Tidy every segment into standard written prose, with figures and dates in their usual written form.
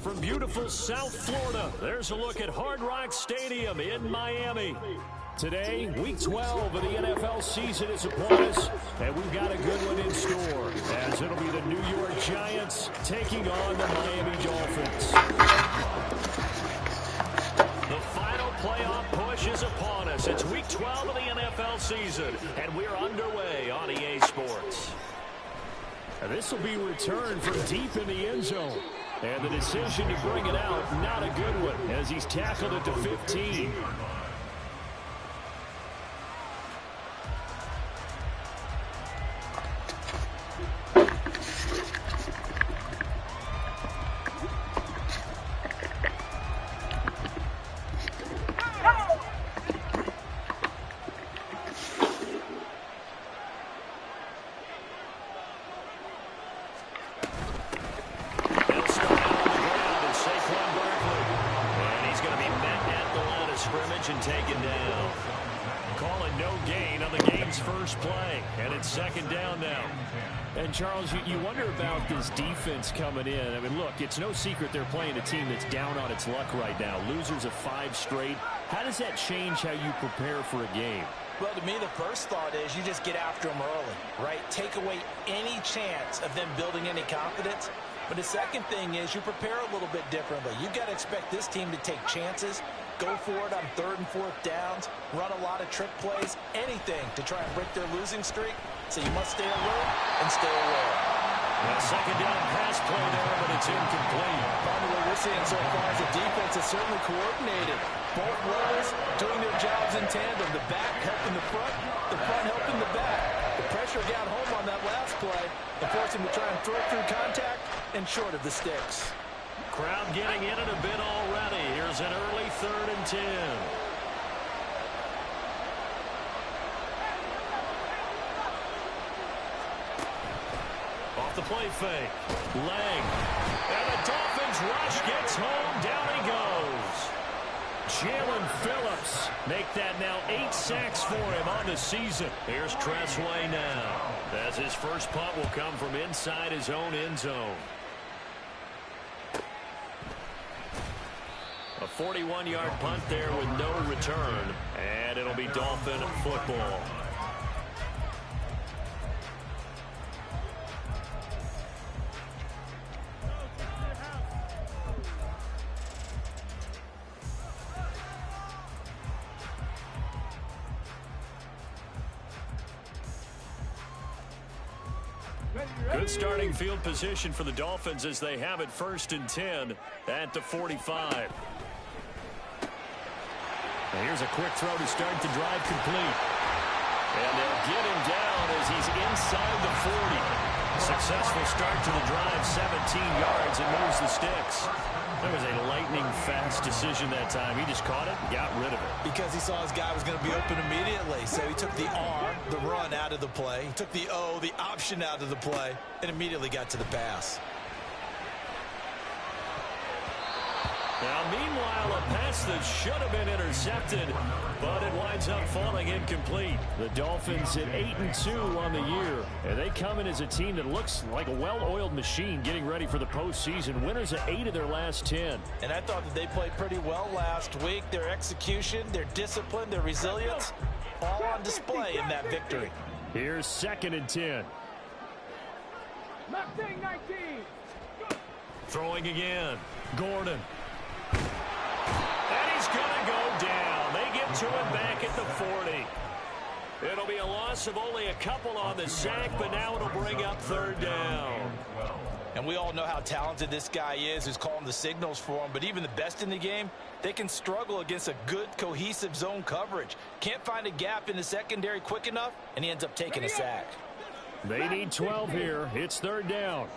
from beautiful South Florida, there's a look at Hard Rock Stadium in Miami. Today, Week 12 of the NFL season is upon us, and we've got a good one in store, as it'll be the New York Giants taking on the Miami Dolphins. The final playoff push is upon us. It's Week 12 of the NFL season, and we're underway on EA Sports. And this will be returned from deep in the end zone. And the decision to bring it out, not a good one, as he's tackled it to 15. And taken down. Calling no gain on the game's first play, and it's second down now. And Charles, you wonder about this defense coming in. I mean, look, it's no secret they're playing a team that's down on its luck right now. Losers of 5 straight. How does that change how you prepare for a game? Well, to me, the first thought is you just get after them early, right? Take away any chance of them building any confidence. But the second thing is you prepare a little bit differently. You've got to expect this team to take chances, go for it on 3rd and 4th downs, run a lot of trick plays, anything to try and break their losing streak. So you must stay alert and stay aware. A second down pass play there, but it's incomplete. Probably what we're seeing so far is the defense is certainly coordinated. Both levels doing their jobs in tandem. The back helping the front helping the back. The pressure got home on that last play and forced him to try and throw through contact and short of the sticks. Crowd getting in it a bit already. Here's an early 3rd and 10. Off the play fake. Leg. And the Dolphins rush gets home. Down he goes. Jalen Phillips make that now 8 sacks for him on the season. Here's Tressway now, as his first punt will come from inside his own end zone. A 41-yard punt there with no return, and it'll be Dolphin football. Good starting field position for the Dolphins as they have it 1st and 10 at the 45. And here's a quick throw to start the drive complete. And they'll get him down as he's inside the 40. Successful start to the drive, 17 yards, and moves the sticks. That was a lightning-fast decision that time. He just caught it and got rid of it. Because he saw his guy was going to be open immediately. So he took the R, the run, out of the play. He took the O, the option, out of the play, and immediately got to the pass. Now, meanwhile, a pass that should have been intercepted, but it winds up falling incomplete. The Dolphins at 8-2 on the year, and they come in as a team that looks like a well-oiled machine getting ready for the postseason. Winners of 8 of their last 10. And I thought that they played pretty well last week. Their execution, their discipline, their resilience, all on display in that victory. Here's 2nd and 10. Throwing again. Gordon. And he's going to go down. They get to him back at the 40. It'll be a loss of only a couple on the sack, but now it'll bring up 3rd down. And we all know how talented this guy is who's calling the signals for him, but even the best in the game, they can struggle against a good, cohesive zone coverage. Can't find a gap in the secondary quick enough, and he ends up taking a sack. They need 12 here. It's 3rd down.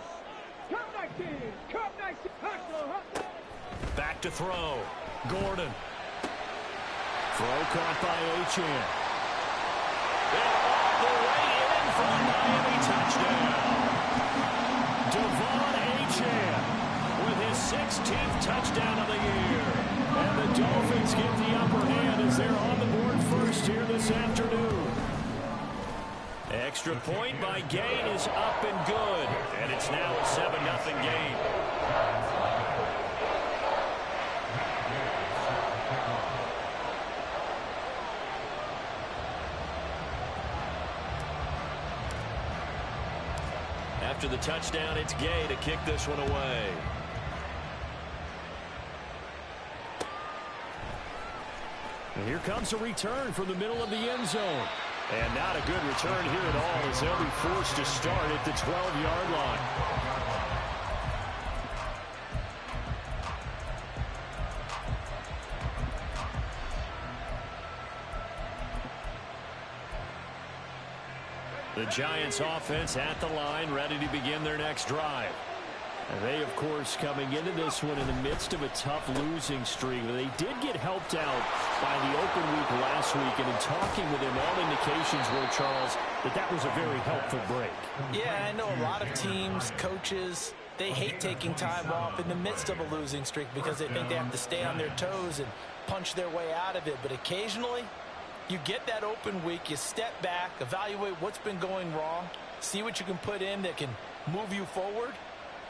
Back to throw. Gordon. Throw caught by Achane. And all the way in for a Miami touchdown. Devon Achane with his 16th touchdown of the year. And the Dolphins get the upper hand as they're on the board first here this afternoon. Extra point by Gain is up and good. And it's now a 7-0 game. after the touchdown, it's Gay to kick this one away. And here comes a return from the middle of the end zone. And not a good return here at all, as they'll be forced to start at the 12-yard line. The Giants offense at the line, ready to begin their next drive. And they, of course, coming into this one in the midst of a tough losing streak. They did get helped out by the open week last week, and in talking with him, all indications were, Charles, that was a very helpful break. Yeah, I know a lot of teams, coaches, they hate taking time off in the midst of a losing streak because they think they have to stay on their toes and punch their way out of it. But occasionally, you get that open week, you step back, evaluate what's been going wrong, see what you can put in that can move you forward,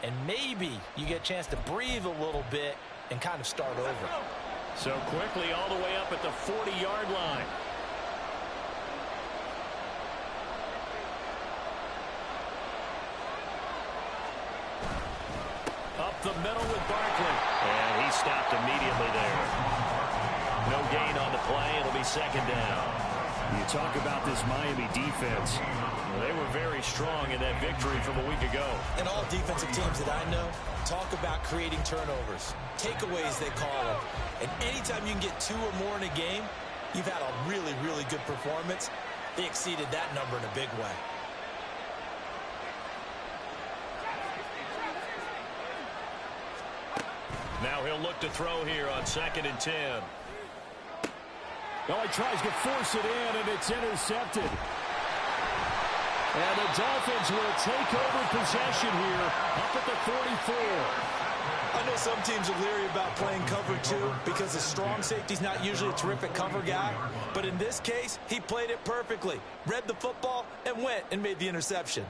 and maybe you get a chance to breathe a little bit and kind of start over. So quickly all the way up at the 40-yard line. Up the middle with Barkley. And he stopped immediately there. No gain on the play. It'll be second down. You talk about this Miami defense. Well, they were very strong in that victory from a week ago. And all defensive teams that I know talk about creating turnovers. Takeaways, they call them. And anytime you can get 2 or more in a game, you've had a really, really good performance. They exceeded that number in a big way. Now he'll look to throw here on 2nd and 10. Well, he tries to force it in, and it's intercepted. And the Dolphins will take over possession here up at the 44. I know some teams are leery about playing cover 2 because the strong safety's not usually a terrific cover guy. But in this case, he played it perfectly. Read the football and went and made the interception.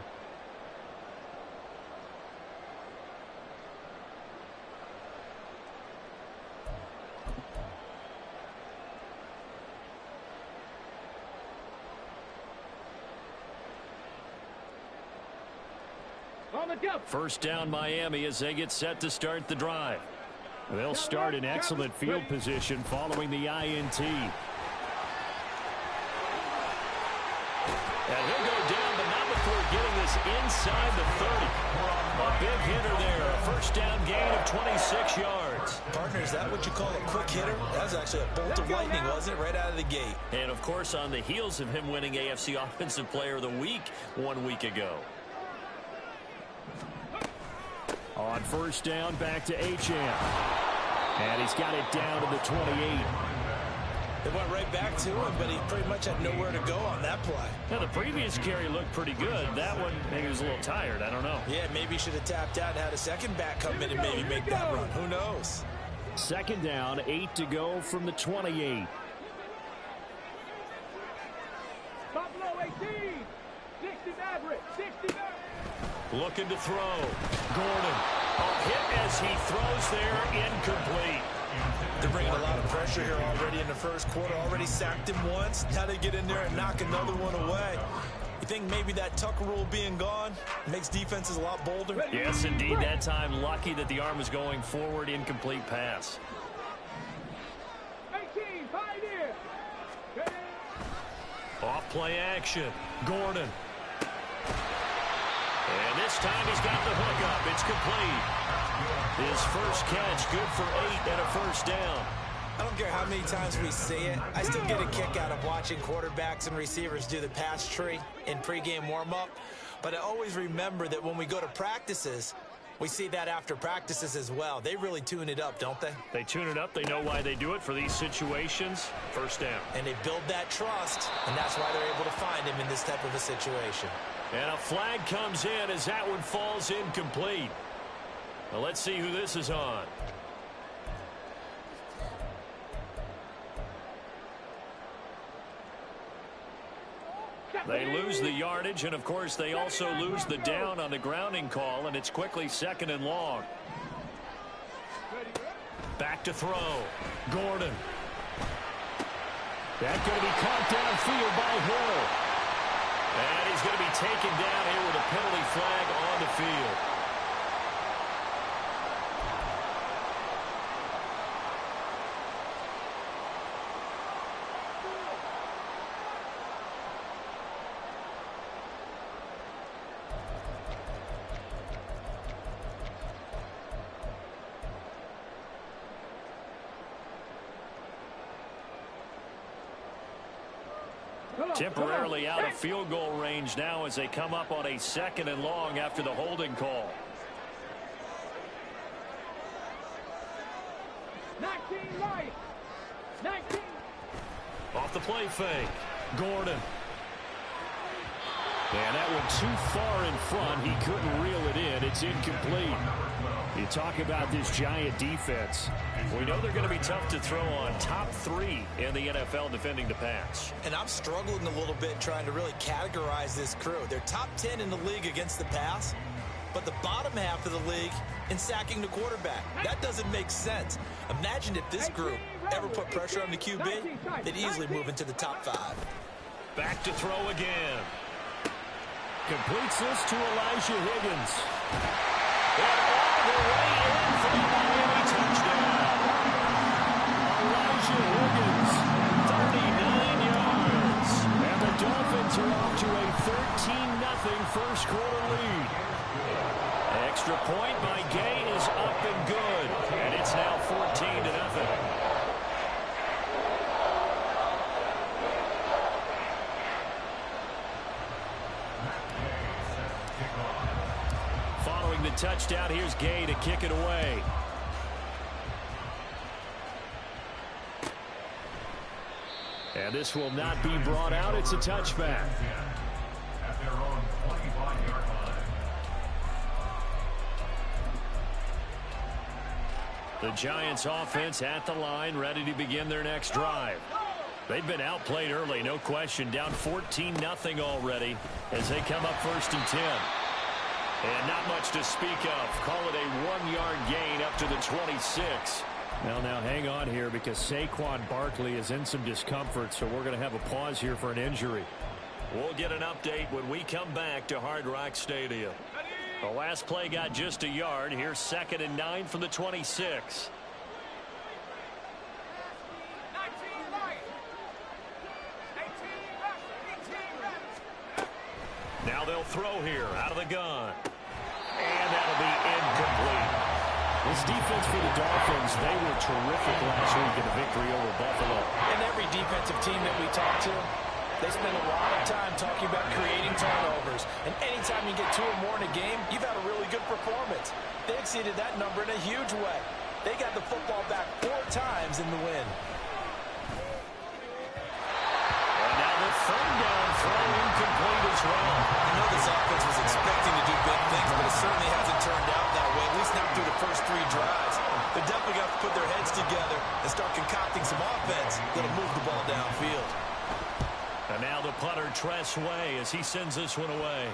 First down Miami as they get set to start the drive. They'll start in excellent field position following the INT. And he'll go down, but not before getting this inside the 30. A big hitter there. A first down gain of 26 yards. Partner, is that what you call a quick hitter? That was actually a bolt of lightning, wasn't it? Right out of the gate. And, of course, on the heels of him winning AFC Offensive Player of the Week 1 week ago. On first down, back to Achane. And he's got it down to the 28. They went right back to him, but he pretty much had nowhere to go on that play. Now, the previous carry looked pretty good. That one, maybe he was a little tired. I don't know. Yeah, maybe he should have tapped out and had a second back come in and maybe make that run. Who knows? Second down, 8 to go from the 28. Buffalo 18, 60 Maverick, 60 Maverick. Looking to throw. Gordon. A hit as he throws there, incomplete. They're bringing a lot of pressure here already in the first quarter. Already sacked him once. Now they get in there and knock another one away. You think maybe that Tucker rule being gone makes defenses a lot bolder? Yes, indeed. That time, lucky that the arm was going forward. Incomplete pass. 18, Pioneer. Off play action. Gordon. And this time he's got the hook up. It's complete. His first catch, good for 8 and a first down. I don't care how many times we say it. I still get a kick out of watching quarterbacks and receivers do the pass tree in pregame warm-up. But I always remember that when we go to practices, we see that after practices as well. They really tune it up, don't they? They tune it up. They know why they do it for these situations. First down. And they build that trust, and that's why they're able to find him in this type of a situation. And a flag comes in as that one falls incomplete. Well, let's see who this is on. They lose the yardage, and, of course, they also lose the down on the grounding call, and it's quickly 2nd and long. Back to throw. Gordon. That's going to be caught downfield by Hill. And he's going to be taken down here with a penalty flag on the field. Temporarily out of field goal range now as they come up on a 2nd and long after the holding call. 19 right. 19. Off the play fake. Gordon. And that one too far in front. He couldn't reel it in. It's incomplete. You talk about this Giant defense. We know they're going to be tough to throw on. Top 3 in the NFL defending the pass. And I'm struggling a little bit trying to really categorize this crew. They're top 10 in the league against the pass, but the bottom half of the league in sacking the quarterback. That doesn't make sense. Imagine if this group ever put pressure on the QB, they'd easily move into the top 5. Back to throw again. Completes this to Elijah Higgins. And all the way in for the Miami touchdown. Elijah Higgins, 39 yards. And the Dolphins are off to a 13-0 first quarter lead. Extra point by Gay is up and good. And it's now 14-0. Following the touchdown, here's Gay to kick it away. And this will not be brought out. It's a touchback. At their own 25-yard line. The Giants offense at the line, ready to begin their next drive. They've been outplayed early, no question. Down 14-0 already as they come up 1st and 10. And not much to speak of. Call it a 1-yard gain up to the 26. Well, now hang on here because Saquon Barkley is in some discomfort, so we're going to have a pause here for an injury. We'll get an update when we come back to Hard Rock Stadium. The last play got just a yard. Here's 2nd and 9 from the 26. Now they'll throw here out of the gun. And that'll be incomplete. This defense for the Dolphins, they were terrific last week in a victory over Buffalo. And every defensive team that we talk to, they spend a lot of time talking about creating turnovers. And anytime you get 2 or more in a game, you've had a really good performance. They exceeded that number in a huge way. They got the football back 4 times in the win. And now the third down throw incomplete as well. I know this offense was expecting to do big things, but it certainly hasn't turned out that way, at least not through the first 3 drives. They're definitely going to have to put their heads together and start concocting some offense that'll move the ball downfield. And now the punter, Tress Way, as he sends this one away.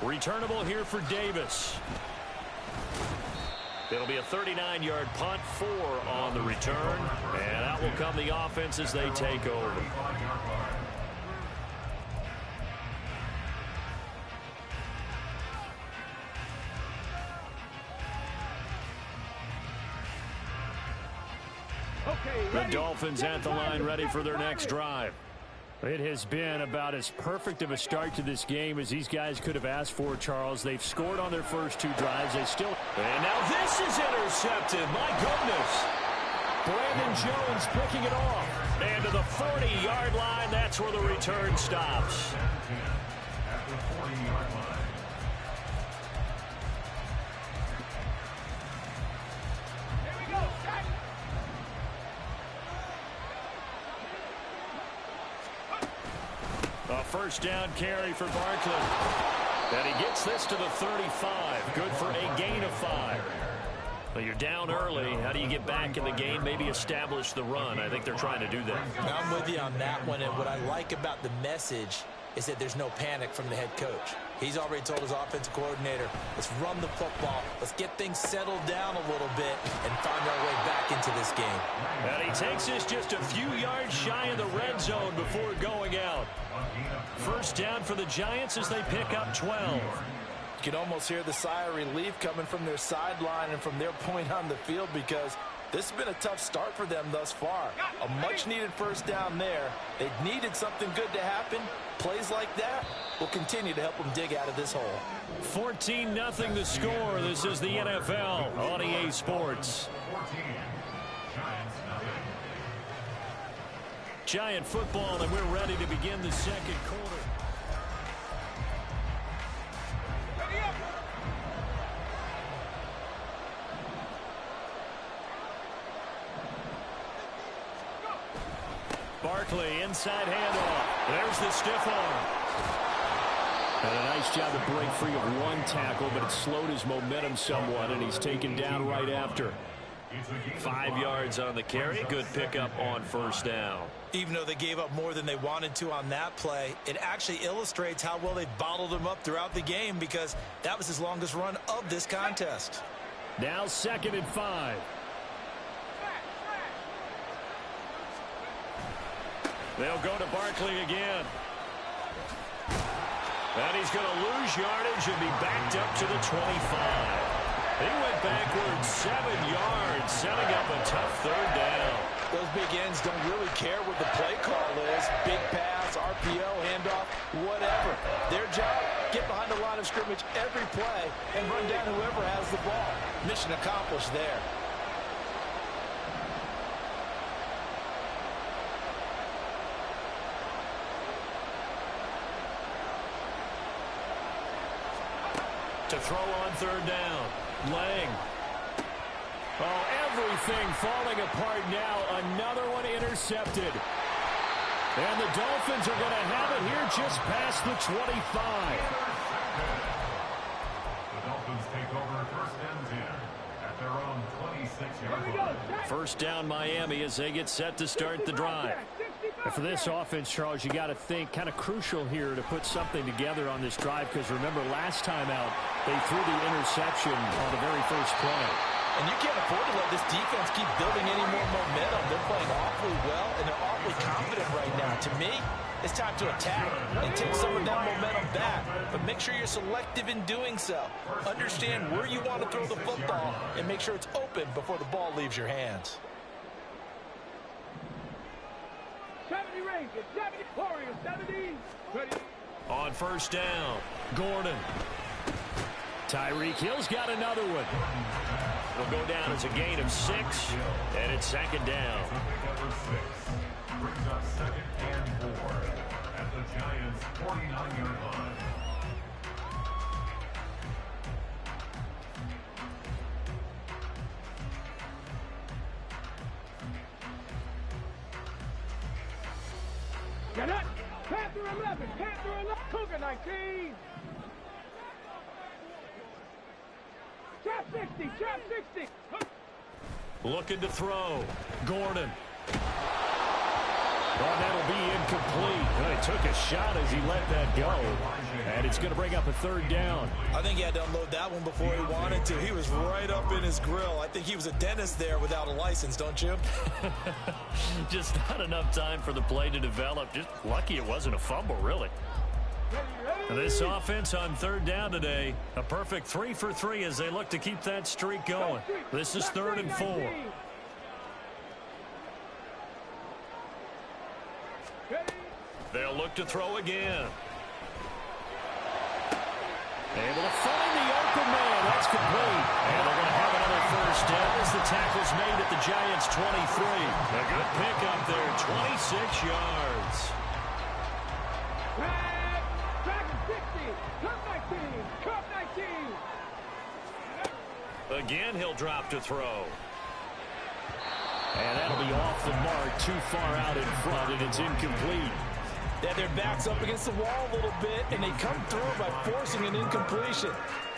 Returnable here for Davis. It'll be a 39-yard punt, 4 on the return. And out will come the offense as they take over. The Dolphins at the line ready for their next drive. It has been about as perfect of a start to this game as these guys could have asked for, Charles. They've scored on their first 2 drives. They still... And now this is intercepted. My goodness. Brandon Jones picking it off. And to the 40-yard line, that's where the return stops. At the 40-yard line. A first down carry for Barkley. And he gets this to the 35. Good for a gain of 5. Well, you're down early. How do you get back in the game? Maybe establish the run. I think they're trying to do that. I'm with you on that one, and what I like about the message is that there's no panic from the head coach. He's already told his offensive coordinator, let's run the football, let's get things settled down a little bit and find our way back back into this game. And he takes this just a few yards shy of the red zone before going out. First down for the Giants as they pick up 12. You can almost hear the sigh of relief coming from their sideline and from their point on the field, because this has been a tough start for them thus far. A much-needed first down there. They needed something good to happen. Plays like that will continue to help them dig out of this hole. 14-0 the score. This is the NFL on EA Sports. 14. Giants nothing. Giant football, and we're ready to begin the second quarter. Barkley, inside handoff. There's the stiff arm. And a nice job to break free of one tackle, but it slowed his momentum somewhat, and he's taken down right after. 5 yards on the carry. Good pickup on first down. Even though they gave up more than they wanted to on that play, it actually illustrates how well they bottled him up throughout the game, because that was his longest run of this contest. Now 2nd and 5. They'll go to Barkley again. And he's going to lose yardage and be backed up to the 25. He went backwards 7 yards, setting up a tough third down. Those big ends don't really care what the play call is. Big pass, RPO, handoff, whatever. Their job, get behind the line of scrimmage every play and run down whoever has the ball. Mission accomplished there. To throw on third down. Lang. Oh, everything falling apart now. Another one intercepted. And the Dolphins are going to have it here just past the 25. The Dolphins take over 1st and 10 at their own 26-yard line. First down Miami as they get set to start the drive. And for this offense, Charles, you got to think kind of crucial here to put something together on this drive, because remember last time out they threw the interception on the very first play. And you can't afford to let this defense keep building any more momentum. They're playing awfully well, and they're awfully confident right now. To me, it's time to attack and take some of that momentum back. But make sure you're selective in doing so. Understand where you want to throw the football and make sure it's open before the ball leaves your hands. 70 Rangers, 70 Warriors, 70. Ready. On first down, Gordon. Tyreek Hill's got another one. It'll go down as a gain of 6, and it's 2nd down. Number 6 brings up 2nd and 4 at the Giants' 49-yard line. Get up. Panther 11, Panther 11, Cougar 19. Trap 60, trap 60. Looking to throw. Gordon. Oh, that'll be incomplete. Well, he took a shot as he let that go. And it's going to bring up a 3rd down. I think he had to unload that one before he wanted to. He was right up in his grill. I think he was a dentist there without a license, don't you? Just not enough time for the play to develop. Just lucky it wasn't a fumble, really. And this offense on 3rd down today, a perfect 3 for 3 as they look to keep that streak going. This is 3rd and 4. They'll look to throw again. Able to find the open man. That's complete. And they're going to have another first down as the tackle's made at the Giants' 23. A good pickup there, 26 yards. Track 60, Cup 19, Cup 19. Again, he'll drop to throw. And that'll be off the mark, too far out in front, and it's incomplete. They had their backs up against the wall a little bit, and they come through by forcing an incompletion.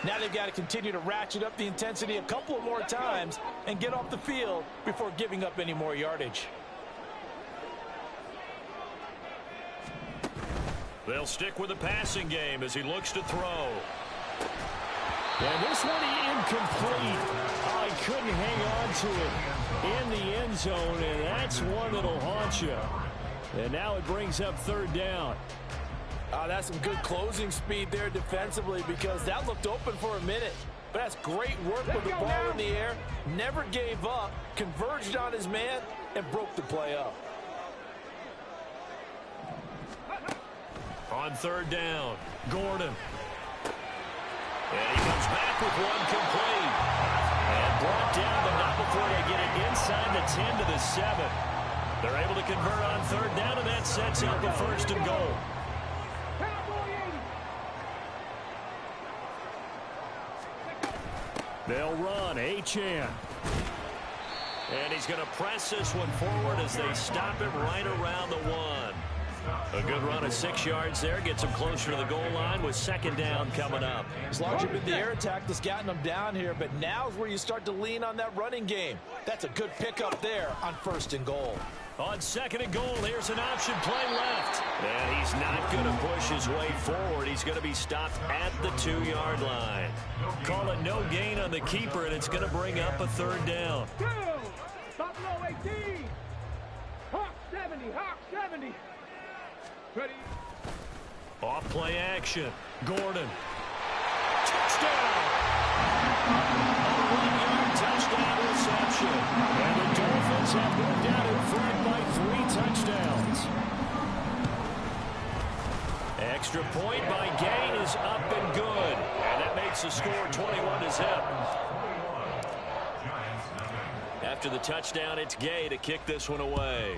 Now they've got to continue to ratchet up the intensity a couple of more times and get off the field before giving up any more yardage. They'll stick with the passing game as he looks to throw. And this one incomplete. Oh, he couldn't hang on to it in the end zone, and that's one that'll haunt you. And now it brings up third down. That's some good closing speed there defensively, because that looked open for a minute. But that's great work with the ball in the air. Never gave up, converged on his man, and broke the play up. On third down, Gordon. And he comes back with one complete. And brought down, but not before they get it inside the 10 to the 7. They're able to convert on third down, and that sets up a first and goal. They'll run, Achane. And he's going to press this one forward as they stop him right around the 1. A good run of 6 yards there. Gets him closer to the goal line with second down coming up. It's largely been the air attack that's gotten them down here, but now's where you start to lean on that running game. That's a good pickup there on first and goal. On second and goal, here's an option play left. And he's not going to push his way forward. He's going to be stopped at the 2-yard line. Call it no gain on the keeper, and it's going to bring up a third down. Buffalo 18. Hawk 70. Hawk 70. Ready. Off play action. Gordon. Touchdown. A 1-yard touchdown reception. And the Dolphins have moved out in front by 3 touchdowns. Extra point by Gain is up and good. And that makes the score 21-zip. After the touchdown, it's Gay to kick this one away.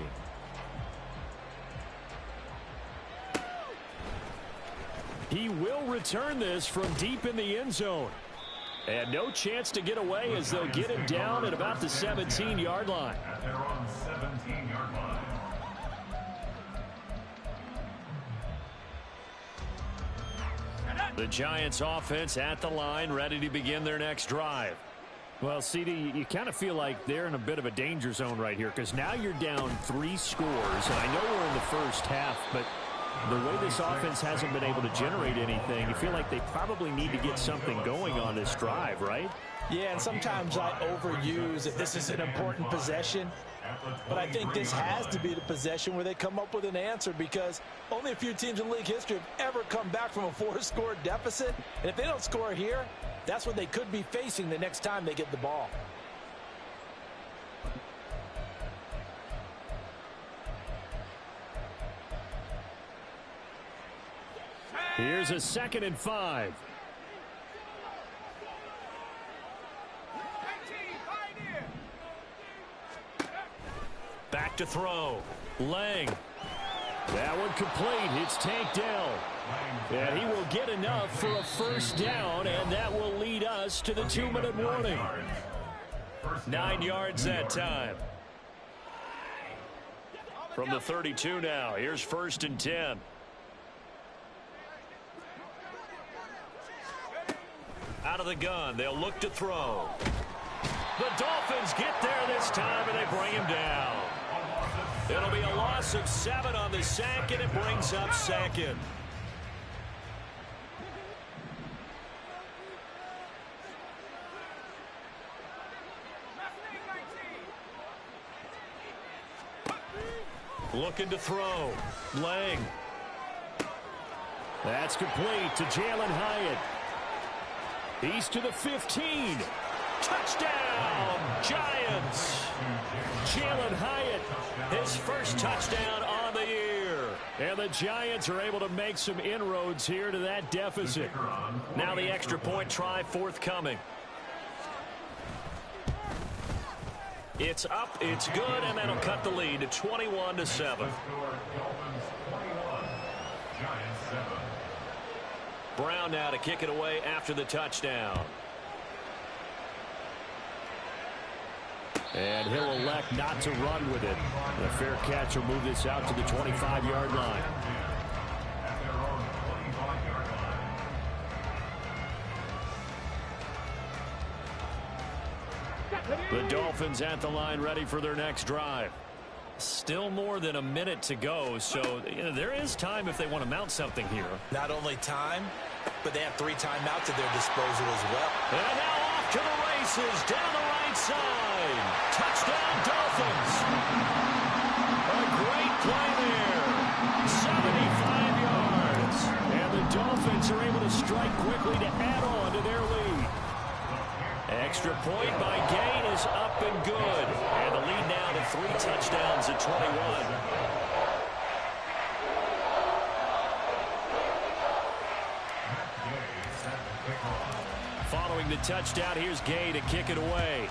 He will return this from deep in the end zone. And no chance to get away as they'll get him down at about the 17-yard line. At their own 17-yard line. The Giants offense at the line, ready to begin their next drive. Well, CD, you kind of feel like they're in a bit of a danger zone right here, because now you're down 3 scores. And I know we're in the first half, but the way this offense hasn't been able to generate anything, you feel like they probably need to get something going on this drive, right? Yeah, and sometimes I overuse that this is an important possession. But I think this has to be the possession where they come up with an answer, because only a few teams in league history have ever come back from a 4-score deficit. And if they don't score here, that's what they could be facing the next time they get the ball. Here's a 2nd and 5. Back to throw. Lang. That one complete. It's Tank Dell. And he will get enough for a first down, and that will lead us to the 2-minute warning. 9 yards that time. From the 32 now, here's 1st and 10. Out of the gun, they'll look to throw. The Dolphins get there this time, and they bring him down. It'll be a loss of 7 on the sack, and it brings up 2nd. Looking to throw. Lang. That's complete to Jalen Hyatt. He's to the 15. Touchdown, Giants. Jalen Hyatt, his first touchdown on the year. And the Giants are able to make some inroads here to that deficit. Now the extra point try forthcoming. It's up, it's good, and that'll cut the lead to 21-7. Brown now to kick it away after the touchdown. And he'll elect not to run with it. And a fair catch will move this out to the 25-yard line. The Dolphins at the line ready for their next drive. Still more than a minute to go, so there is time if they want to mount something here. Not only time, but they have 3 timeouts at their disposal as well. And now off to the races down the right right side. Touchdown, Dolphins. A great play there. 75 yards. And the Dolphins are able to strike quickly to add on to their lead. Extra point by Gay is up and good. And the lead now to 3 touchdowns at 21. Following the touchdown, here's Gay to kick it away.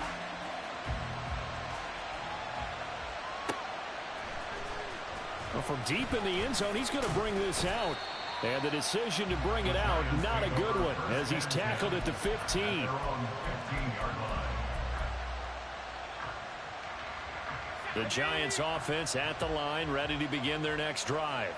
Well, from deep in the end zone, he's going to bring this out. And the decision to bring it out, not a good one, as he's tackled at the 15. The Giants offense at the line, ready to begin their next drive.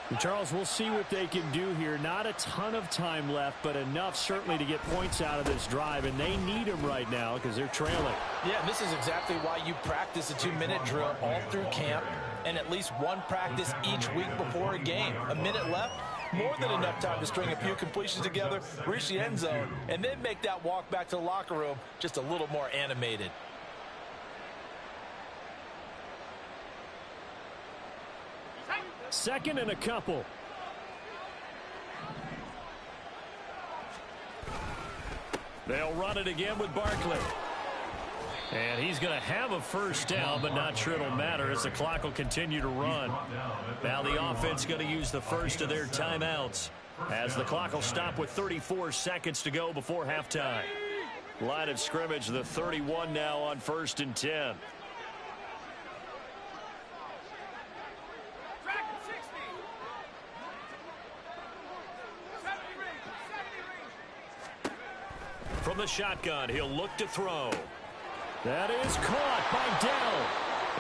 And Charles, we'll see what they can do here. Not a ton of time left, but enough certainly to get points out of this drive, and they need them right now because they're trailing. Yeah, this is exactly why you practice a 2-minute drill all through camp and at least one practice each week before a game. A minute left, more than enough time to string a few completions together, reach the end zone, and then make that walk back to the locker room just a little more animated. Second and a couple. They'll run it again with Barkley. And he's going to have a first down, but not sure it'll matter as the clock will continue to run. Now the offense going to use the first of their timeouts as the clock will stop with 34 seconds to go before halftime. Line of scrimmage, the 31 now on 1st and 10. From the shotgun, he'll look to throw. That is caught by Dell.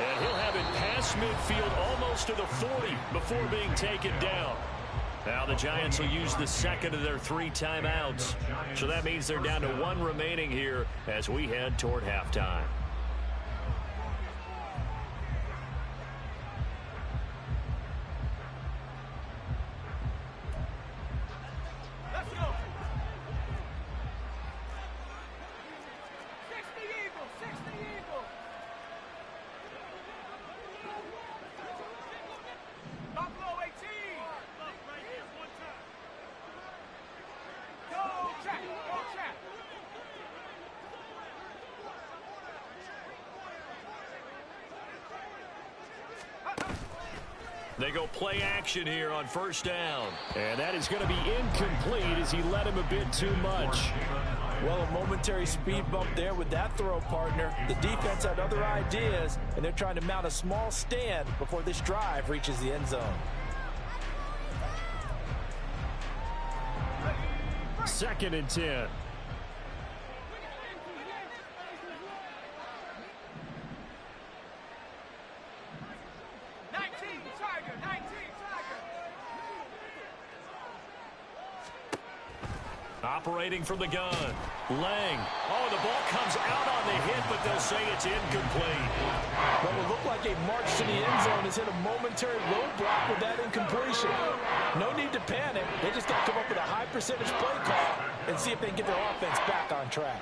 And he'll have it past midfield almost to the 40 before being taken down. Now the Giants will use the second of their 3 timeouts. So that means they're down to 1 remaining here as we head toward halftime. They go play action here on 1st down. And that is going to be incomplete as he led him a bit too much. Well, a momentary speed bump there with that throw, partner. The defense had other ideas, and they're trying to mount a small stand before this drive reaches the end zone. 2nd and 10. Operating from the gun. Lang. Oh, the ball comes out on the hit, but they'll say it's incomplete. Well, it looked like a march to the end zone has hit a momentary roadblock with that incompletion. No need to panic. They just got to come up with a high percentage play call and see if they can get their offense back on track.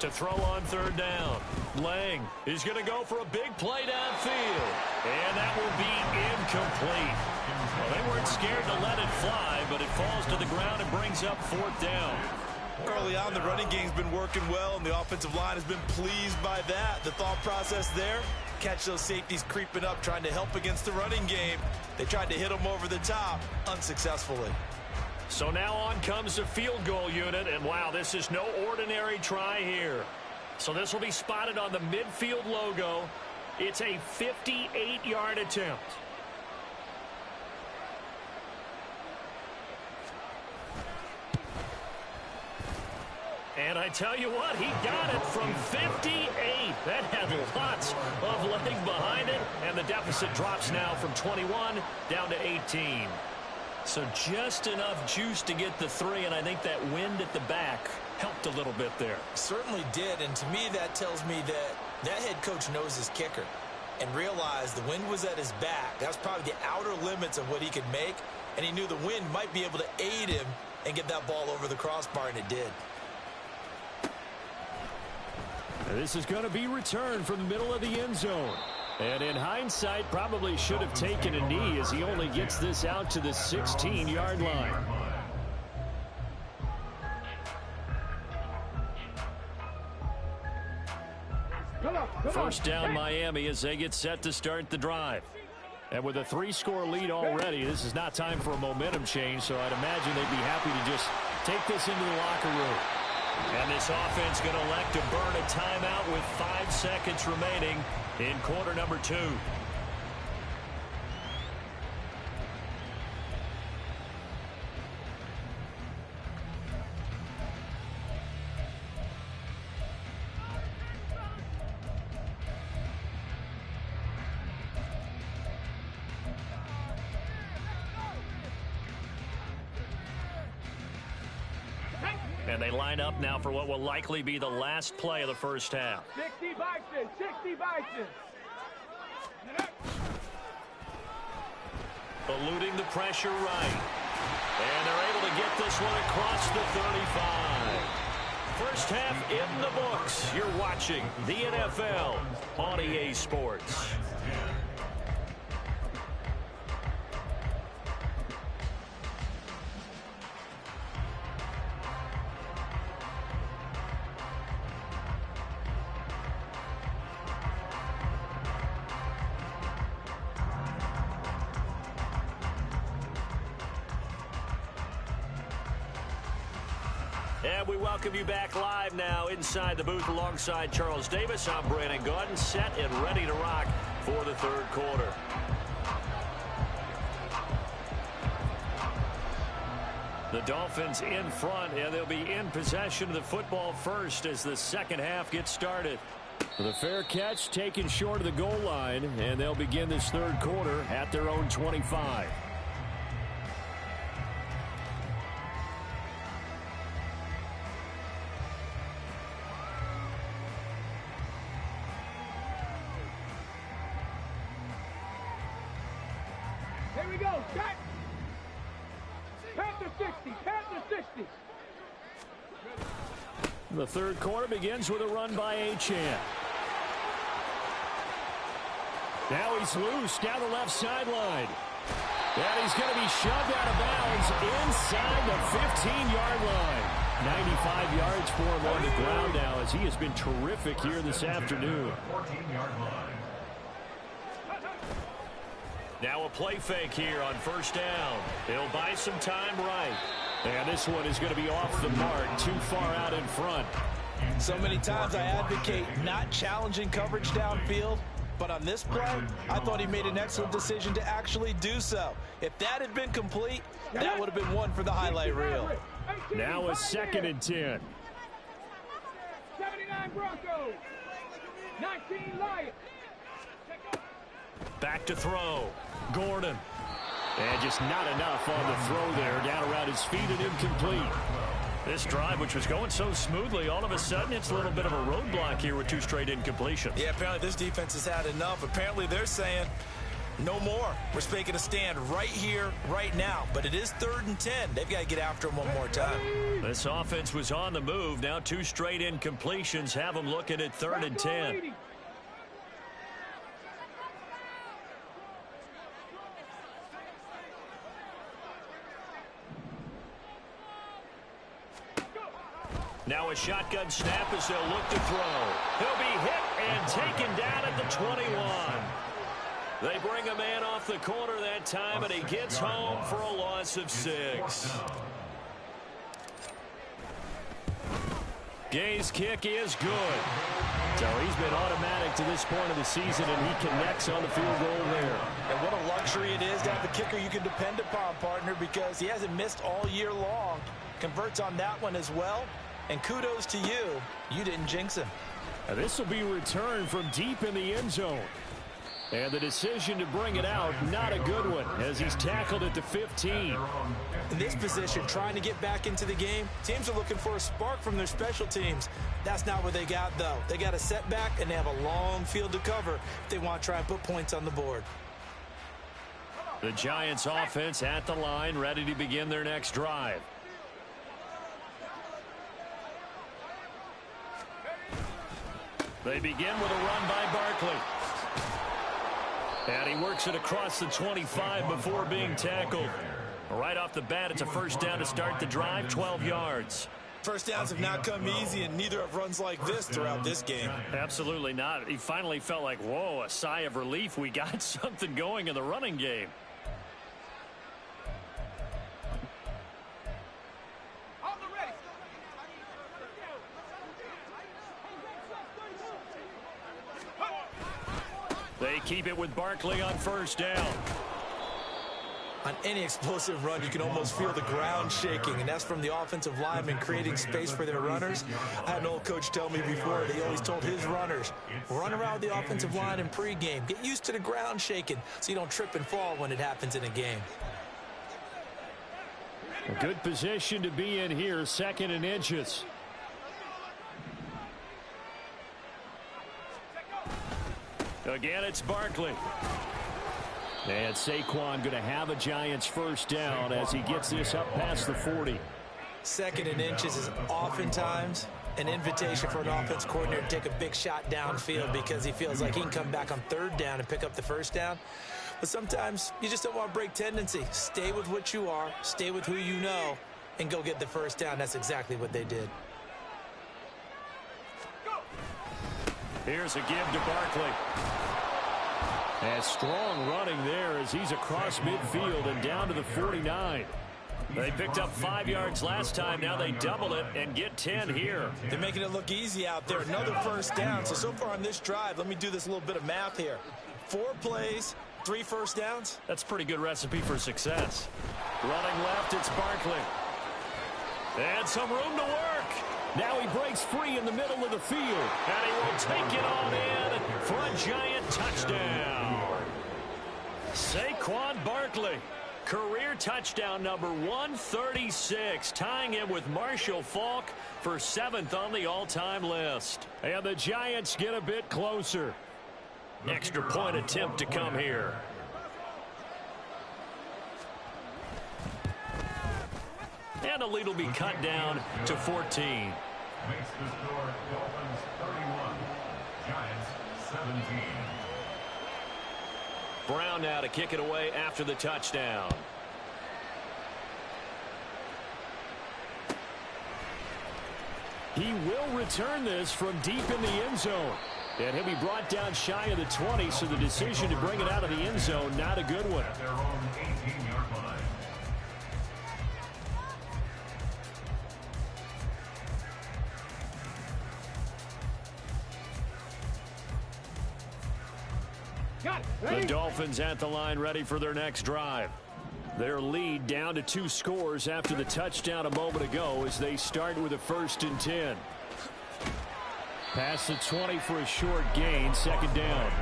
To throw on 3rd down. Lang is going to go for a big play downfield. And that will be incomplete. Well, they weren't scared to let it fly, but it falls to the ground and brings up 4th down. Early on, the running game's been working well, and the offensive line has been pleased by that. The thought process there, catch those safeties creeping up, trying to help against the running game. They tried to hit them over the top, unsuccessfully. So now on comes the field goal unit, and wow, this is no ordinary try here. So this will be spotted on the midfield logo. It's a 58-yard attempt. And I tell you what, he got it from 58. That had lots of leg behind it, and the deficit drops now from 21 down to 18. So just enough juice to get the 3, and I think that wind at the back helped a little bit there. Certainly did, and to me that tells me that that head coach knows his kicker and realized the wind was at his back. That was probably the outer limits of what he could make, and he knew the wind might be able to aid him and get that ball over the crossbar, and it did. This is going to be returned from the middle of the end zone. And in hindsight, probably should have taken a knee as he only gets this out to the 16-yard line. First down Miami as they get set to start the drive. And with a 3-score lead already, this is not time for a momentum change, so I'd imagine they'd be happy to just take this into the locker room. And this offense going to elect to burn a timeout with 5 seconds remaining in quarter number 2. And they line up now for what will likely be the last play of the first half. 60 Bison, 60 Bison. Eluding the pressure right. And they're able to get this one across the 35. First half in the books. You're watching the NFL on EA Sports. And we welcome you back live now inside the booth alongside Charles Davis. I'm Brandon Gaudin, set and ready to rock for the third quarter. The Dolphins in front, and they'll be in possession of the football first as the second half gets started. The fair catch taken short of the goal line, and they'll begin this third quarter at their own 25. Here we go. Cut. Panther 60. Panther 60. The third quarter begins with a run by Achane. Now he's loose down the left sideline. And he's going to be shoved out of bounds inside the 15-yard line. 95 yards for him on the ground now as he has been terrific here this afternoon. 14-yard line. Now a play fake here on first down. They'll buy some time right. And this one is going to be off the mark, too far out in front. So many times I advocate not challenging coverage downfield, but on this play, I thought he made an excellent decision to actually do so. If that had been complete, that would have been one for the highlight reel. Now a 2nd and 10. 79 Broncos. 19 Lions. Back to throw. Gordon. And just not enough on the throw there. Down around his feet and incomplete. This drive, which was going so smoothly, all of a sudden it's a little bit of a roadblock here with 2 straight incompletions. Yeah, apparently this defense has had enough. Apparently they're saying no more. We're making a stand right here, right now. But it is 3rd and 10. They've got to get after him one more time. This offense was on the move. Now 2 straight incompletions have them looking at 3rd and 10. Now a shotgun snap as they'll look to throw. He'll be hit and taken down at the 21. They bring a man off the corner that time, and he gets home for a loss of 6. Gay's kick is good. So he's been automatic to this point of the season, and he connects on the field goal there. And what a luxury it is to have a kicker you can depend upon, partner, because he hasn't missed all year long. Converts on that one as well. And kudos to you. You didn't jinx him. And this will be returned from deep in the end zone. And the decision to bring it out, not a good one, as he's tackled at the 15. In this position, trying to get back into the game, teams are looking for a spark from their special teams. That's not what they got, though. They got a setback, and they have a long field to cover if they want to try and put points on the board. The Giants offense at the line, ready to begin their next drive. They begin with a run by Barkley. And he works it across the 25 before being tackled. Right off the bat, it's a first down to start the drive, 12 yards. First downs have not come easy, and neither have runs like this throughout this game. Absolutely not. He finally felt like, whoa, a sigh of relief. We got something going in the running game. They keep it with Barkley on first down. On any explosive run, you can almost feel the ground shaking, and that's from the offensive linemen creating space for their runners. I had an old coach tell me before, he always told his runners, run around the offensive line in pregame. Get used to the ground shaking so you don't trip and fall when it happens in a game. A good position to be in here, 2nd and inches. Again, it's Barkley. And Saquon going to have a Giants first down as he gets this up past the 40. 2nd and inches is oftentimes an invitation for an offense coordinator to take a big shot downfield because he feels like he can come back on 3rd down and pick up the first down. But sometimes you just don't want to break tendency. Stay with what you are, stay with who you know, and go get the first down. That's exactly what they did. Here's a give to Barkley. And strong running there as he's across midfield and down to the 49. They picked up 5 yards last time. Now they double it and get 10 here. They're making it look easy out there. Another first down. So far on this drive, let me do this little bit of math here. 4 plays, 3 first downs. That's a pretty good recipe for success. Running left, it's Barkley. And some room to work. Now he breaks free in the middle of the field. And he will take it on in for a Giant touchdown. Saquon Barkley. Career touchdown number 136, tying him with Marshall Faulk for 7th on the all-time list. And the Giants get a bit closer. Extra point attempt to come here. And the lead will be cut down to 14. Makes the score Dolphins 31, Giants 17. Brown now to kick it away after the touchdown. He will return this from deep in the end zone. And he'll be brought down shy of the 20, so the decision to bring it out of the end zone, not a good one. At their own 18-yard line. The Dolphins at the line ready for their next drive. Their lead down to 2 scores after the touchdown a moment ago as they start with a 1st and 10. Past the 20 for a short gain, 2nd down.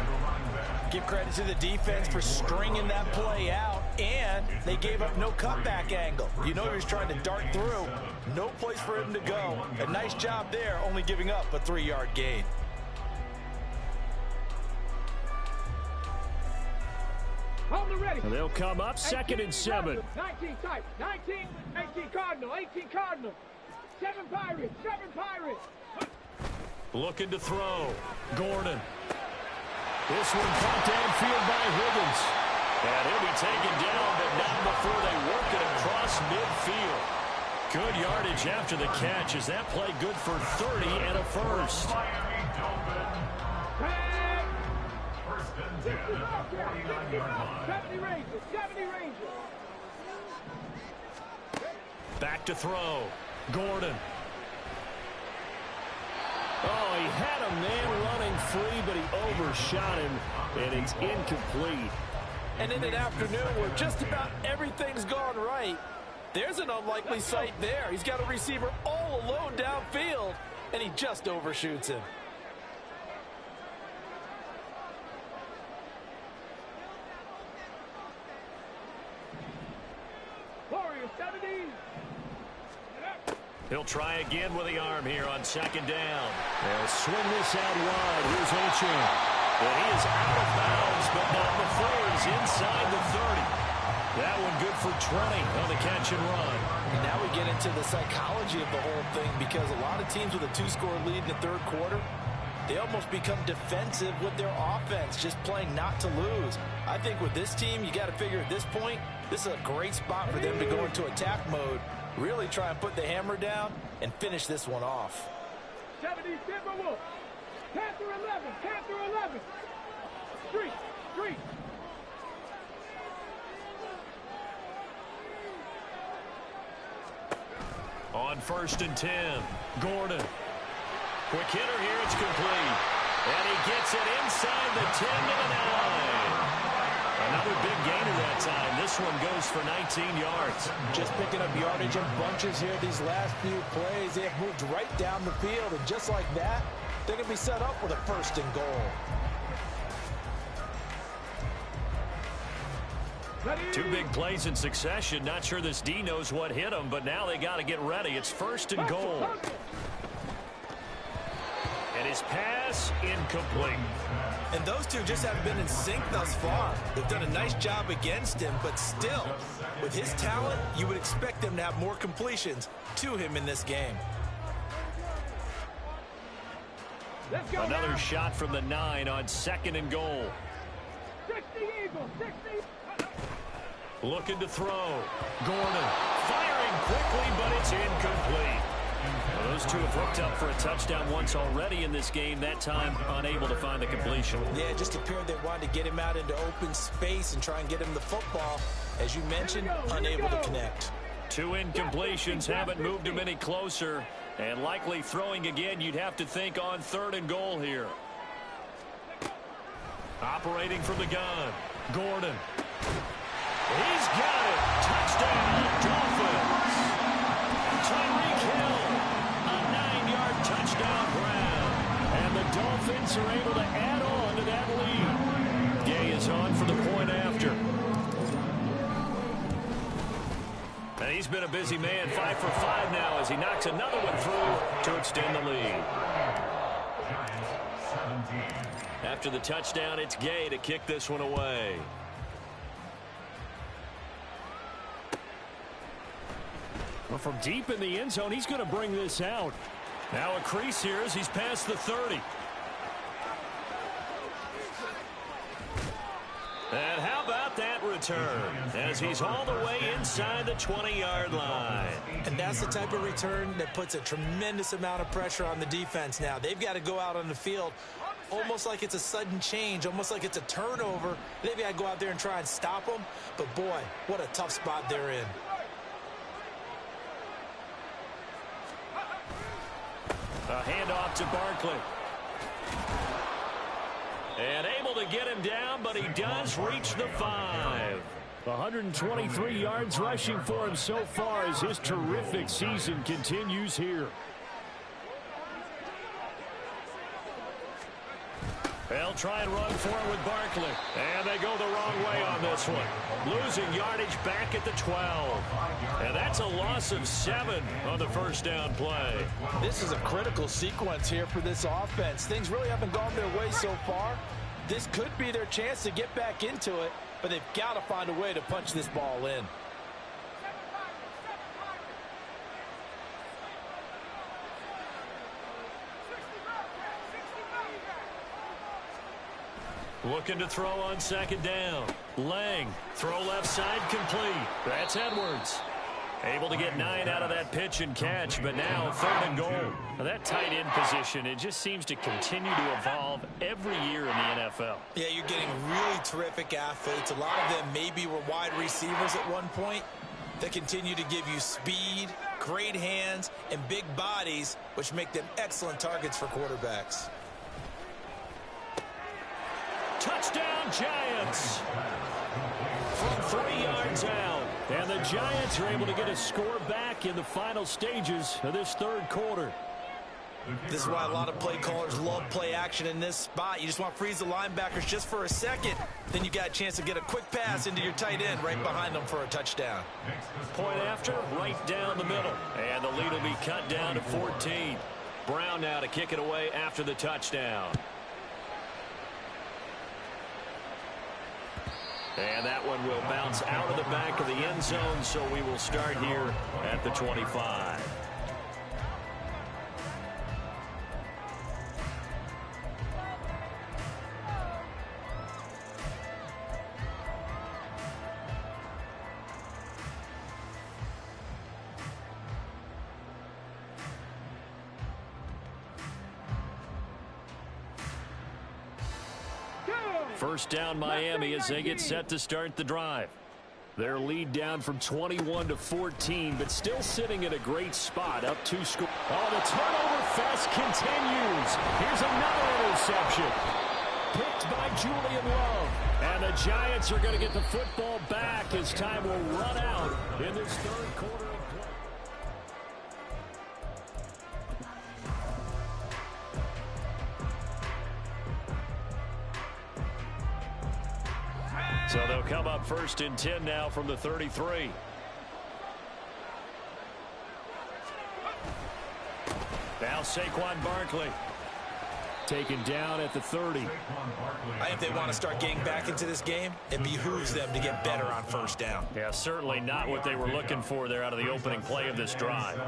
Give credit to the defense for stringing that play out, and they gave up no cutback angle. You know he was trying to dart through. No place for him to go. A nice job there, only giving up a 3-yard gain. Hold it ready. They'll come up 2nd and 7. 19 type. 19, 18 Cardinal, 18 Cardinal. 7 Pirates, 7 Pirates. Looking to throw. Gordon. This one caught downfield by Higgins. And he'll be taken down, but not before they work it across midfield. Good yardage after the catch. Is that play good for 30 and a first? Miami Dolphins. First and 10 at the 49-yard line. 70 Rangers, 70 Rangers. Back to throw. Gordon. Oh, he had a man running free, but he overshot him, and it's incomplete. And in an afternoon where just about everything's gone right, there's an unlikely sight there. He's got a receiver all alone downfield, and he just overshoots him. He'll try again with the arm here on second down. They'll swing this out wide. Here's Achane. But he is out of bounds, but not before he's inside the 30. That one good for 20 on the catch and run. And now we get into the psychology of the whole thing, because a lot of teams with a 2-score lead in the third quarter, they almost become defensive with their offense, just playing not to lose. I think with this team, you got to figure at this point, this is a great spot for them to go into attack mode, really try and put the hammer down and finish this one off. 70 Timberwolves. Panther 11. Panther 11. Street. Street. On 1st and 10, Gordon. Quick hitter here, it's complete. And he gets it inside the 10 to the 9. Another big gainer that time. This one goes for 19 yards. Just picking up yardage in bunches here these last few plays. They have moved right down the field, and just like that, they're going to be set up with a 1st and goal. Two big plays in succession. Not sure this D knows what hit him, but now they got to get ready. It's 1st and goal. And his pass incomplete. And those two just haven't been in sync thus far. They've done a nice job against him, but still, with his talent, you would expect them to have more completions to him in this game. Another shot from the 9 on 2nd and goal. 60 Eagles. 60. Looking to throw. Gordon firing quickly, but it's incomplete. Well, those two have hooked up for a touchdown once already in this game, that time unable to find the completion. Yeah, it just appeared they wanted to get him out into open space and try and get him the football. As you mentioned, unable to connect. 2 incompletions haven't moved him any closer, and likely throwing again, you'd have to think on 3rd and goal here. Operating from the gun, Gordon. He's got it. Touchdown, Dolphins. Tyreek Hill, a 9-yard touchdown grab. And the Dolphins are able to add on to that lead. Gay is on for the point after. And he's been a busy man, 5 for 5 now as he knocks another one through to extend the lead. After the touchdown, it's Gay to kick this one away. Well, from deep in the end zone, he's going to bring this out. Now a crease here as he's past the 30. And how about that return as he's all the way inside the 20-yard line. And that's the type of return that puts a tremendous amount of pressure on the defense now. They've got to go out on the field almost like it's a sudden change, almost like it's a turnover. They've got to go out there and try and stop them. But, boy, what a tough spot they're in. A handoff to Barkley. And able to get him down, but he does reach the 5. 123 yards rushing for him so far as his terrific season continues here. They'll try and run for it with Barkley. And they go the wrong way on this one. Losing yardage back at the 12. And that's a loss of 7 on the 1st down play. This is a critical sequence here for this offense. Things really haven't gone their way so far. This could be their chance to get back into it, but they've got to find a way to punch this ball in. Looking to throw on 2nd down. Lang, throw left side complete. That's Edwards. Able to get 9 out of that pitch and catch, but now 3rd and goal. Now that tight end position, it just seems to continue to evolve every year in the NFL. Yeah, you're getting really terrific athletes. A lot of them maybe were wide receivers at one point. They continue to give you speed, great hands, and big bodies, which make them excellent targets for quarterbacks. Touchdown, Giants! From 3 yards out. And the Giants are able to get a score back in the final stages of this 3rd quarter. This is why a lot of play callers love play action in this spot. You just want to freeze the linebackers just for a second. Then you got a chance to get a quick pass into your tight end right behind them for a touchdown. Point after, right down the middle. And the lead will be cut down to 14. Brown now to kick it away after the touchdown. And that one will bounce out of the back of the end zone, so we will start here at the 25. First down Miami as they get set to start the drive. Their lead down from 21 to 14, but still sitting at a great spot, up 2 scores. Oh, the turnover fest continues. Here's another interception. Picked by Julian Love. And the Giants are going to get the football back as time will run out in this third quarter of play. So they'll come up first and 10 now from the 33. Now Saquon Barkley taken down at the 30. I think they want to start getting back into this game. It behooves them to get better on first down. Yeah, certainly not what they were looking for there out of the opening play of this drive.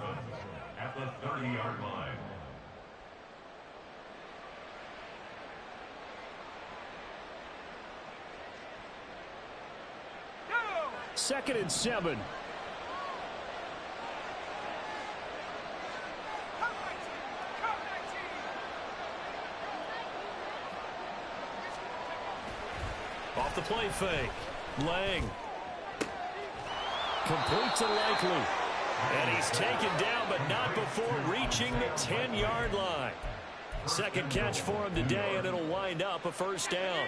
At the 30-yard line. Second and 7. Off the play fake. Lang. Complete to Likely. And he's taken down, but not before reaching the 10-yard line. Second catch for him today, and it'll wind up a first down.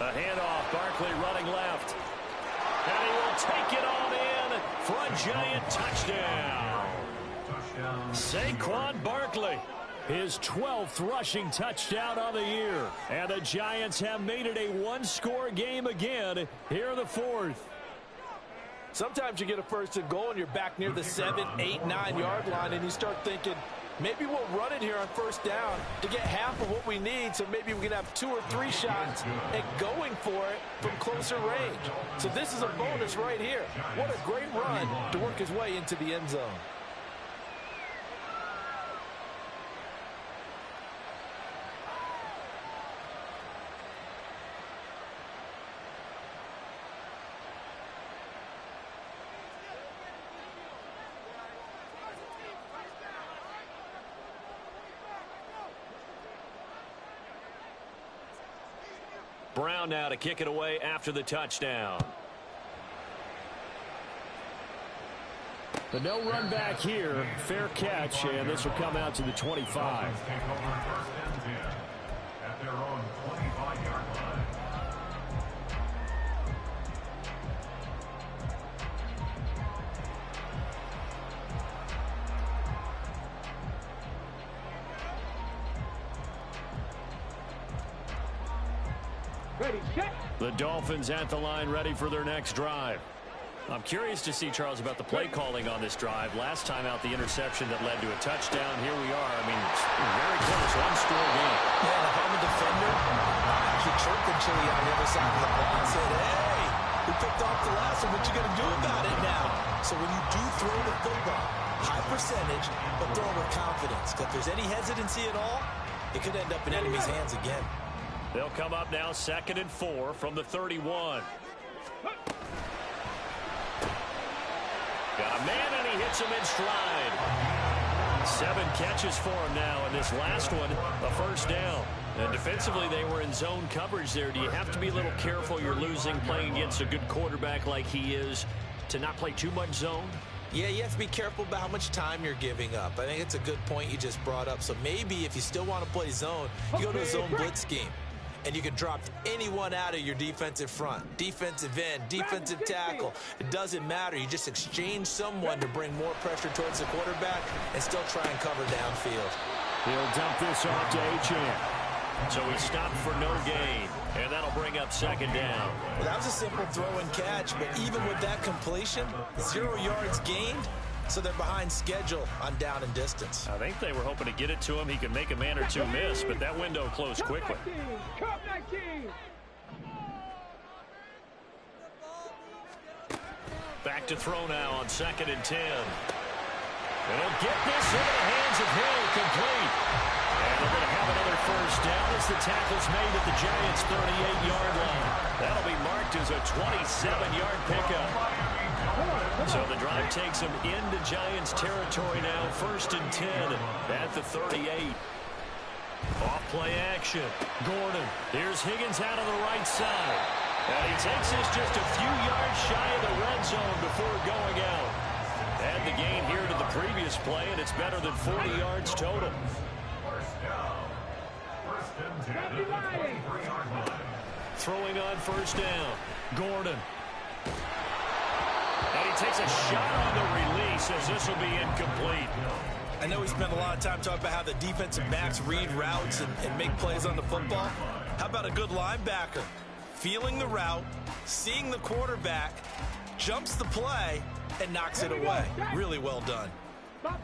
A handoff, Barkley running left. And he will take it on in for a Giant touchdown. Saquon Barkley, his 12th rushing touchdown on the year. And the Giants have made it a one-score game again here in the fourth. Sometimes you get a first and goal and you're back near the 7, 8, 9-yard line and you start thinking, maybe we'll run it here on first down to get half of what we need, so maybe we can have 2 or 3 shots at going for it from closer range. So this is a bonus right here. What a great run to work his way into the end zone. Brown now to kick it away after the touchdown. The no run back here. Fair catch, and this will come out to the 25. Take over first and 10 at their own 25-yard line. Ready, set. The Dolphins at the line ready for their next drive. I'm curious to see, Charles, about the play calling on this drive. Last time out, the interception that led to a touchdown. Here we are. I mean, very close, one-score game. Yeah, and if I'm a defender, I'm actually chirping Chili on the other side of the ball and said, hey, we picked off the last one. What you going to do about it now? So when you do throw the football, high percentage, but throw with confidence. If there's any hesitancy at all, it could end up in enemy's hands again. They'll come up now 2nd and 4 from the 31. Got a man, and he hits him in stride. 7 catches for him now, and this last one, a first down. And defensively, they were in zone coverage there. Do you have to be a little careful? You're losing playing against a good quarterback like he is to not play too much zone? Yeah, you have to be careful about how much time you're giving up. I think it's a good point you just brought up. So maybe if you still want to play zone, you go to a zone blitz scheme. And you can drop anyone out of your defensive front. Defensive end, defensive tackle. It doesn't matter. You just exchange someone to bring more pressure towards the quarterback and still try and cover downfield. He'll dump this off to Achane. So he stopped for no gain. And that'll bring up second down. Well, that was a simple throw and catch, but even with that completion, 0 yards gained, so they're behind schedule on down and distance. I think they were hoping to get it to him. He could make a man or two miss, but that window closed quickly. Back to throw now on 2nd and 10. And he'll get this into the hands of Hill, complete. And they're going to have another first down as the tackle's made at the Giants' 38-yard line. That'll be marked as a 27-yard pickup. So the drive takes them into Giants territory now, 1st and 10 at the 38. Off play action. Gordon. Here's Higgins out on the right side. And he takes this just a few yards shy of the red zone before going out. Add the gain here to the previous play, and it's better than 40 yards total. Throwing on 1st down. Gordon. And he takes a shot on the release as this will be incomplete. I know we spent a lot of time talking about how the defensive backs read routes and make plays on the football. How about a good linebacker? Feeling the route, seeing the quarterback, jumps the play, and knocks it away. Really well done.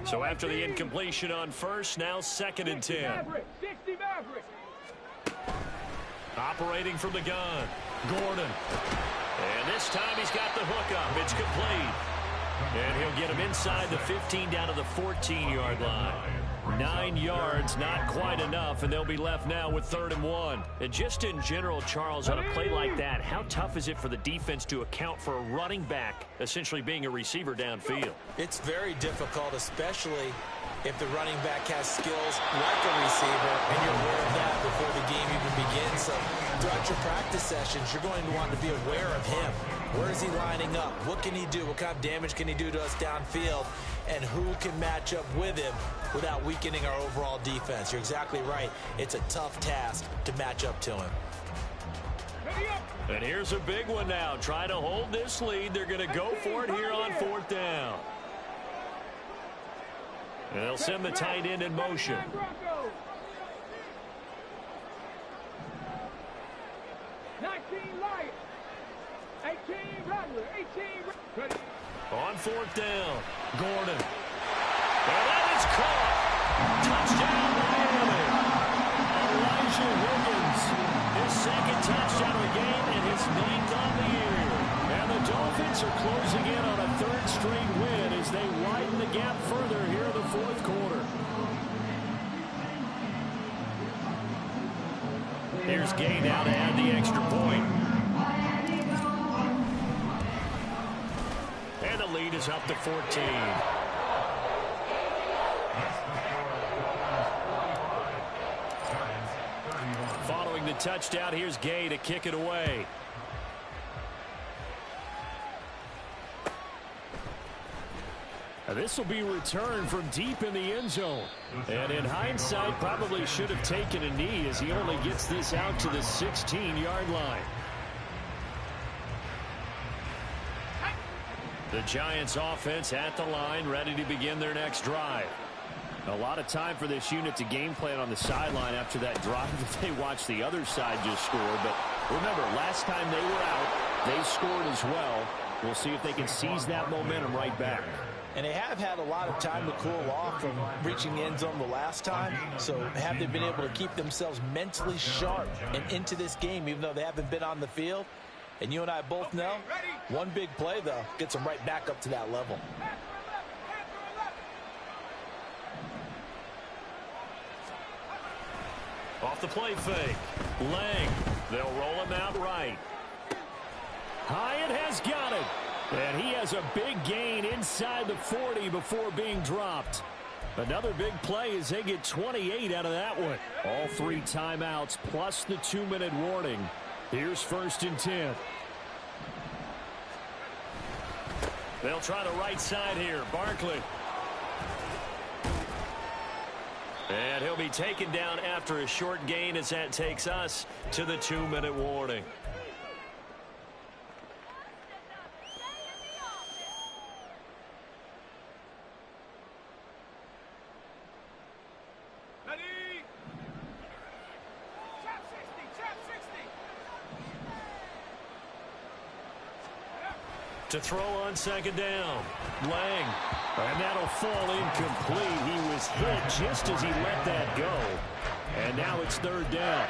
So after the incompletion on 1st, now 2nd and 10. Operating from the gun. Gordon. And this time he's got the hook up. It's complete. And he'll get him inside the 15 down to the 14-yard line. 9 yards, not quite enough, and they'll be left now with 3rd and 1. And just in general, Charles, on a play like that, how tough is it for the defense to account for a running back essentially being a receiver downfield? It's very difficult, especially if the running back has skills like a receiver, and you're aware of that before the game even begins. So throughout your practice sessions, you're going to want to be aware of him. Where is he lining up? What can he do? What kind of damage can he do to us downfield? And who can match up with him without weakening our overall defense? You're exactly right. It's a tough task to match up to him. And here's a big one now. Try to hold this lead. They're going to go for it here on 4th down. And they'll send the tight end in motion. On 4th down, Gordon. And that is caught. Touchdown, Miami. Elijah Higgins. His 2nd touchdown of the game and his 9th on the year. And the Dolphins are closing in on a 3rd straight win as they widen the gap further here in the 4th quarter. Here's Gay now to add the extra point. And the lead is up to 14. Following the touchdown, here's Gay to kick it away. This will be returned from deep in the end zone. And in hindsight, probably should have taken a knee as he only gets this out to the 16-yard line. The Giants offense at the line, ready to begin their next drive. A lot of time for this unit to game plan on the sideline after that drive that they watched the other side just score. But remember, last time they were out, they scored as well. We'll see if they can seize that momentum right back. And they have had a lot of time to cool off from reaching the end zone the last time. So have they been able to keep themselves mentally sharp and into this game, even though they haven't been on the field? And you and I both know, one big play, though, gets them right back up to that level. Off the play fake. Lang. They'll roll him out right. Hyatt has got it. And he has a big gain inside the 40 before being dropped. Another big play as they get 28 out of that one. All 3 timeouts plus the 2-minute warning. Here's 1st and 10. They'll try the right side here. Barkley. And he'll be taken down after a short gain as that takes us to the 2-minute warning. To throw on second down. Lang. And that'll fall incomplete. He was hit just as he let that go. And now it's third down.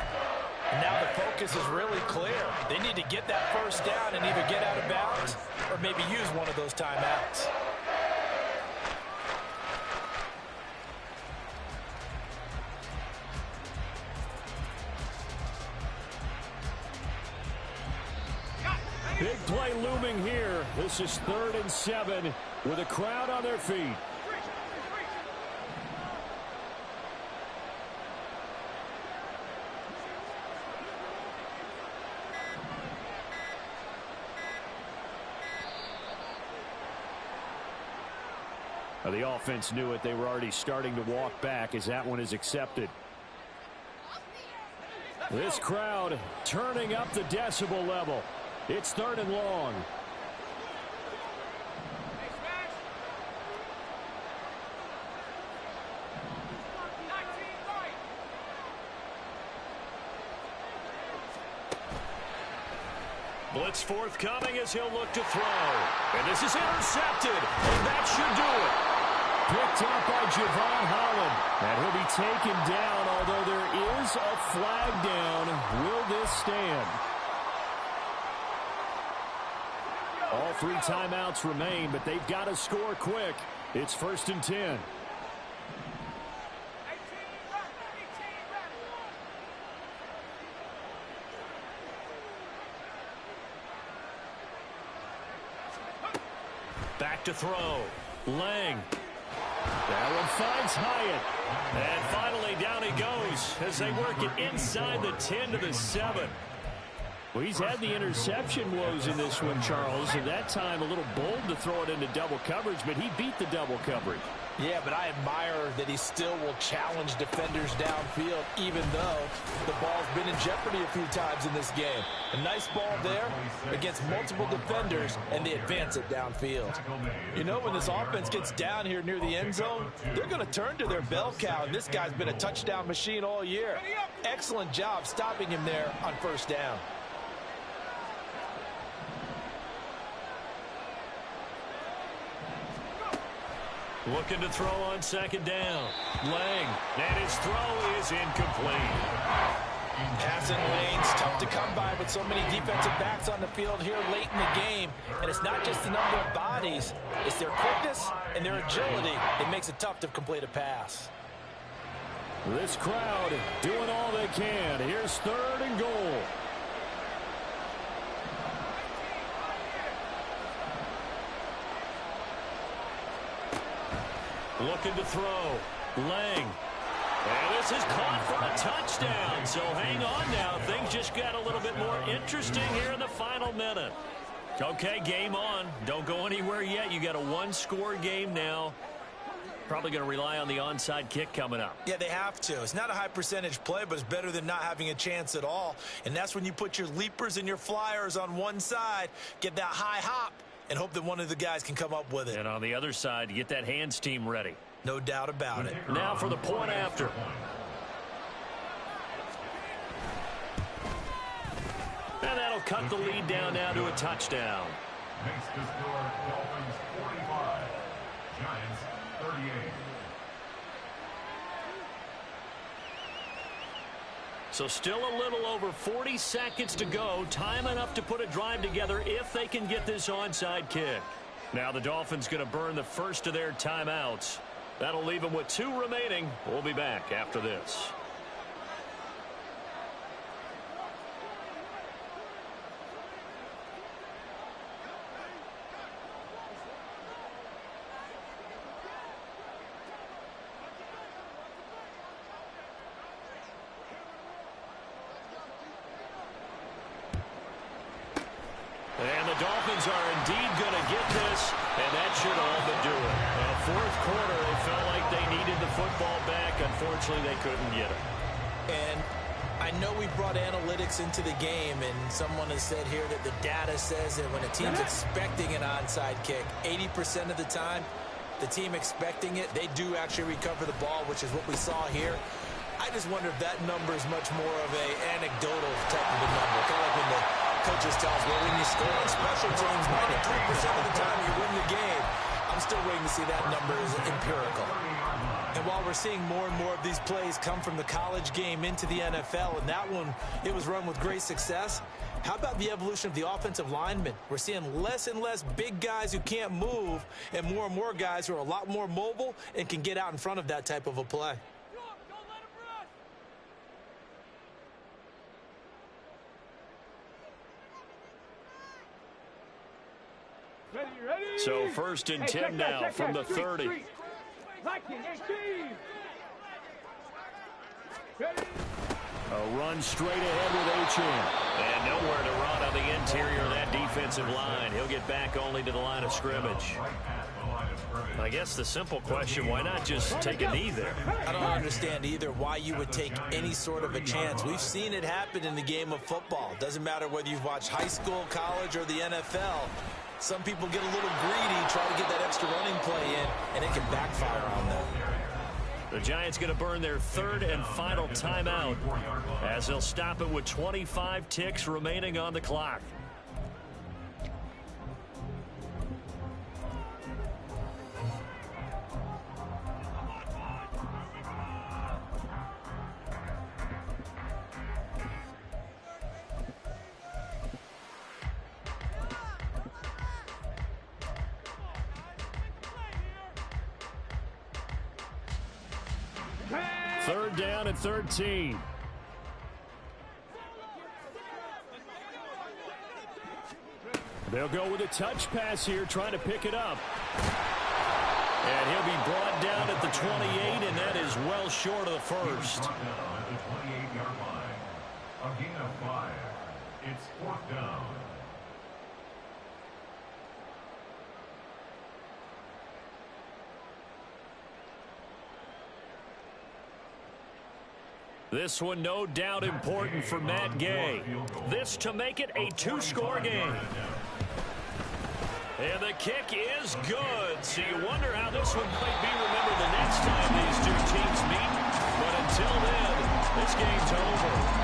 And now the focus is really clear. They need to get that first down and either get out of bounds or maybe use one of those timeouts. Big play looming here. This is 3rd and 7 with a crowd on their feet. Now, the offense knew it. They were already starting to walk back as that one is accepted. This crowd turning up the decibel level. It's 3rd and long. Blitz forthcoming as he'll look to throw. And this is intercepted. And that should do it. Picked up by Javon Holland. And he'll be taken down, although there is a flag down. Will this stand? All 3 timeouts remain, but they've got to score quick. It's 1st and 10. Back to throw. Lang. That one finds Hyatt. And finally down he goes as they work it inside the 10 to the 7. Well, he's had the interception woes in this one, Charles, and that time a little bold to throw it into double coverage, but he beat the double coverage. Yeah, but I admire that he still will challenge defenders downfield, even though the ball's been in jeopardy a few times in this game. A nice ball there against multiple defenders, and they advance it downfield. You know, when this offense gets down here near the end zone, they're going to turn to their bell cow, and this guy's been a touchdown machine all year. Excellent job stopping him there on 1st down. Looking to throw on 2nd down. Lang. And his throw is incomplete. Passing lanes, tough to come by with so many defensive backs on the field here late in the game. And it's not just the number of bodies. It's their quickness and their agility that makes it tough to complete a pass. This crowd doing all they can. Here's 3rd and goal. Looking to throw. Lang. And this is caught for a touchdown. So hang on now. Things just got a little bit more interesting here in the final minute. Okay, game on. Don't go anywhere yet. You got a 1-score game now. Probably going to rely on the onside kick coming up. Yeah, they have to. It's not a high percentage play, but it's better than not having a chance at all. And that's when you put your leapers and your flyers on one side, get that high hop, and hope that one of the guys can come up with it. And on the other side, you get that hands team ready. No doubt about it. Now for the point after. And that'll cut the lead down now to a touchdown. Makes the score Dolphins 45, Giants 38. So still a little over 40 seconds to go. Time enough to put a drive together if they can get this onside kick. Now the Dolphins going to burn the first of their timeouts. That'll leave them with 2 remaining. We'll be back after this. And the Dolphins are in indeed going to get this, and that should all but do it. Fourth quarter, they felt like they needed the football back. Unfortunately, they couldn't get it. And I know we brought analytics into the game, and someone has said here that the data says that when a team's expecting an onside kick, 80% of the time, the team expecting it, they do actually recover the ball, which is what we saw here. I just wonder if that number is much more of a anecdotal type of a number. Kind of like when the coaches tell us, well, when you score on special teams, 93% of the time you win the game. I'm still waiting to see that number is empirical. And while we're seeing more and more of these plays come from the college game into the NFL, and that one, it was run with great success, how about the evolution of the offensive linemen? We're seeing less and less big guys who can't move and more guys who are a lot more mobile and can get out in front of that type of a play. So first and 10 now from the 30. A run straight ahead with Achane. And nowhere to run on the interior of that defensive line. He'll get back only to the line of scrimmage. I guess the simple question, why not just take a knee there? I don't understand either why you would take any sort of a chance. We've seen it happen in the game of football. Doesn't matter whether you've watched high school, college, or the NFL. Some people get a little greedy, try to get that extra running play in, and it can backfire on them. The Giants going to burn their third and final timeout as they'll stop it with 25 ticks remaining on the clock. Third down and 13. They'll go with a touch pass here, trying to pick it up. And he'll be brought down at the 28, and that is well short of the first. At the 28-yard line. A gain of 5. It's fourth down. This one no doubt important for Matt Gay. This to make it a two-score game. And the kick is good. So you wonder how this one might be remembered the next time these two teams meet. But until then, this game's over.